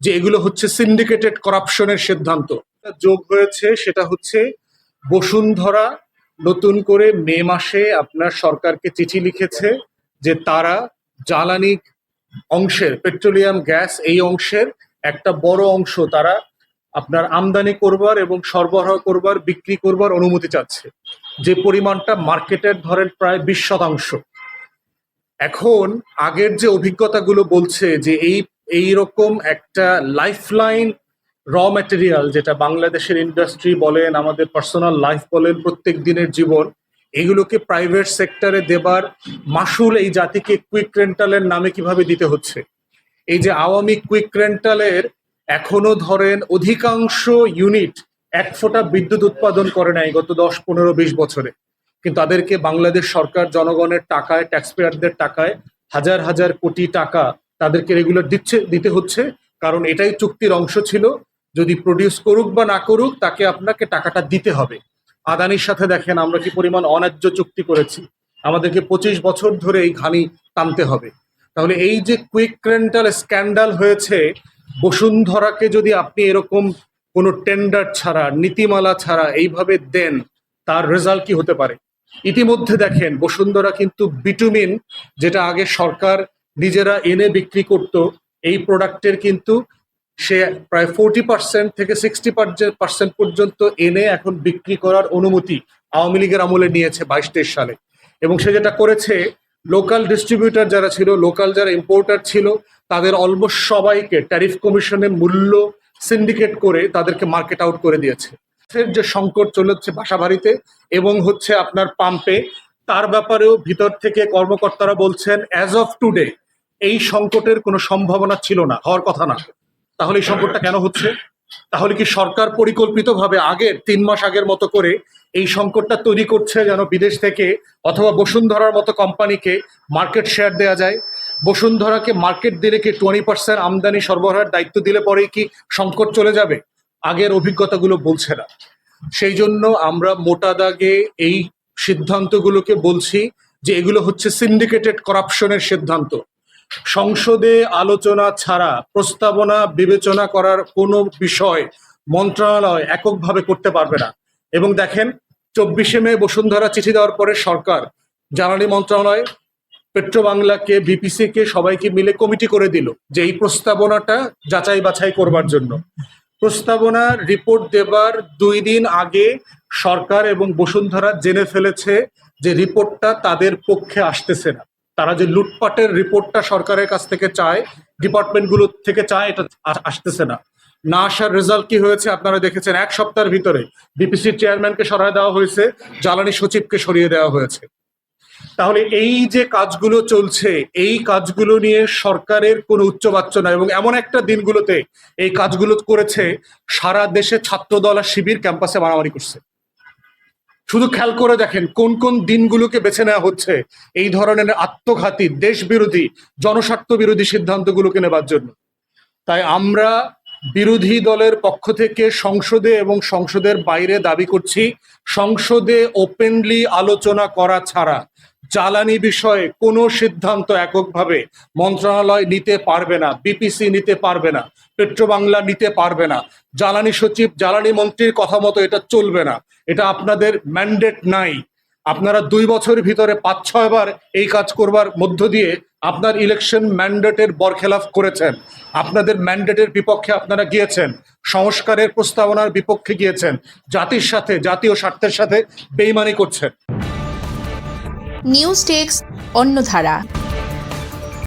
যে এগুলো হচ্ছে সিন্ডিকেটেড করাপশনের সিদ্ধান্ত। যোগ হয়েছে সেটা হচ্ছে বসুন্ধরা নতুন করে মে মাসে আপনার সরকারকে চিঠি লিখেছে যে তারা জ্বালানি অংশের পেট্রোলিয়াম গ্যাস এই অংশের একটা বড় অংশ তারা আপনার আমদানি করবার এবং সরবরাহ করবার বিক্রি করবার অনুমতি চাচ্ছে, যে পরিমাণটা মার্কেটের ধরেন প্রায় 20%। এখন আগের যে অভিজ্ঞতাগুলো বলছে যে এইরকম একটা লাইফলাইন র ম্যাটেরিয়াল, যেটা বাংলাদেশের ইন্ডাস্ট্রি বলেন, আমাদের পার্সোনাল লাইফ বলেন, প্রত্যেক দিনের জীবন, এগুলোকে প্রাইভেট সেক্টরে দেবার মাসুল এই জাতিকে কুইক রেন্টালের নামে কিভাবে দিতে হচ্ছে। এই যে আওয়ামী কুইক রেন্টালের এখনো ধরেন অধিকাংশ ইউনিট এক ফোঁটা বিদ্যুৎ উৎপাদন করে নাই গত 10, 15, 20 বছরে, কিন্তু তাদেরকে বাংলাদেশ সরকার জনগণের টাকায়, ট্যাক্সপেয়ারদের টাকায় হাজার হাজার কোটি টাকা তাদেরকে রেগুলার দিতে হচ্ছে, কারণ এটাই চুক্তির অংশ ছিল, যদি প্রডিউস করুক বা না করুক তাকে আপনাকে টাকাটা দিতে হবে। আদানির সাথে দেখেন আমরা কি পরিমাণ অন্যায্য চুক্তি করেছি, আমাদেরকে 25 বছর ধরে এই ঘানি টানতে হবে। তাহলে এই যে কুইক রেন্টাল স্ক্যান্ডাল হয়েছে, বসুন্ধরাকে যদি আপনি এরকম কোনো টেন্ডার ছাড়া, নীতিমালা ছাড়া এইভাবে দেন, তার রেজাল্ট কি হতে পারে? ইতিমধ্যে দেখেন বসুন্ধরা কিন্তু বিটুমিন, যেটা আগে সরকার নিজেরা এনে বিক্রি করত, এই প্রোডাক্টের কিন্তু সে প্রায় 40% থেকে 60% পর্যন্ত এনে এখন বিক্রি করার অনুমতি আওয়ামী লীগের আমলে নিয়েছে 22-23 সালে। এবং সে যেটা করেছে, লোকাল ডিস্ট্রিবিউটর যারা ছিল, লোকাল যারা ইম্পোর্টার ছিল, তাদের অলমোস্ট সবাইকে ট্যারিফ কমিশনের মূল্য সিন্ডিকেট করে তাদেরকে মার্কেট আউট করে দিয়েছে। যে সংকট চলেছে বাসাবাড়িতে এবং হচ্ছে আপনার পাম্পে, তার ব্যাপারেও ভিতর থেকে কর্মকর্তারা বলছেন অ্যাজ অফ টুডে এই সংকটের কোনো সম্ভাবনা ছিল না, হওয়ার কথা না। তাহলে এই সংকটটা কেন হচ্ছে? তাহলে কি সরকার পরিকল্পিতভাবে আগের 3 মাস আগের মতো করে এই সংকটটা তৈরি করছে যেন বিদেশ থেকে অথবা বসুন্ধরার মতো কোম্পানিকে মার্কেট শেয়ার দেওয়া যায়? বসুন্ধরাকে মার্কেট দিলে কি 20% আমদানি সরবরাহের দায়িত্ব দিলে পরেই কি সংকট চলে যাবে? আগের অভিজ্ঞতাগুলো বলছে না। সেই জন্য আমরা মোটা দাগে এই সিদ্ধান্তগুলোকে বলছি যে এগুলো হচ্ছে সিন্ডিকেটেড করাপশনের সিদ্ধান্ত। সংসদে আলোচনা ছাড়া প্রস্তাবনা বিবেচনা করার কোনো বিষয় মন্ত্রণালয় এককভাবে করতে পারবে না। এবং দেখেন 24শে মে বসুন্ধরা চিঠি দেওয়ার পরে সরকার, জ্বালানি মন্ত্রণালয়, পেট্রো বাংলাকে, বিপিসি কে সবাইকে মিলে কমিটি করে দিল যে এই প্রস্তাবনাটা যাচাই বাছাই করবার জন্য। প্রস্তাবনার রিপোর্ট দেবার 2 দিন আগে সরকার এবং বসুন্ধরা জেনে ফেলেছে যে রিপোর্টটা তাদের পক্ষে আসতেছে না। তারা যে লুটপাটের রিপোর্টটা সরকারের কাছ থেকে চায়, ডিপার্টমেন্টগুলো থেকে চায়, এটা আসতেছে না। না আসার রেজাল্ট কি হয়েছে আপনারা দেখেছেন। 1 সপ্তাহের ভিতরে বিপিসির চেয়ারম্যানকে সরিয়ে দেওয়া হয়েছে, জ্বালানি সচিবকে সরিয়ে দেওয়া হয়েছে। তাহলে এই যে কাজগুলো চলছে, এই কাজগুলো নিয়ে সরকারের কোনো উচ্চবাচ্য নয়। এবং এমন একটা দিনগুলোতে এই কাজগুলো করেছে, সারা দেশে ছাত্রদল আর শিবির ক্যাম্পাসে মারামারি করছে। শুধু খেয়াল করে দেখেন কোন কোন দিনগুলোকে বেছে নেওয়া হচ্ছে এই ধরনের আত্মঘাতী, দেশ বিরোধী, জনস্বার্থ বিরোধী সিদ্ধান্তগুলোকে নেবার জন্য। তাই আমরা বিরোধী দলের পক্ষ থেকে সংসদে এবং সংসদের বাইরে দাবি করছি, সংসদে ওপেনলি আলোচনা করা ছাড়া জ্বালানি বিষয়ে কোনো সিদ্ধান্ত এককভাবে মন্ত্রণালয় নিতে পারবে না, বিপিসি নিতে পারবে না, পেট্রো বাংলা নিতে পারবে না, জ্বালানি সচিব, জ্বালানি মন্ত্রীর কথা মতো এটা চলবে না। এটা আপনাদের ম্যান্ডেট নাই। আপনারা 2 বছরের ভিতরে 5-6 বার এই কাজ করবার মধ্য দিয়ে আপনার ইলেকশন ম্যান্ডেটের বরখেলাফ করেছেন, আপনাদের ম্যান্ডেটের বিপক্ষে আপনারা গিয়েছেন, সংস্কারের প্রস্তাবনার বিপক্ষে গিয়েছেন, জাতির সাথে, জাতীয় স্বার্থের সাথে বেইমানি করছেন। News desk, অন্যধারা।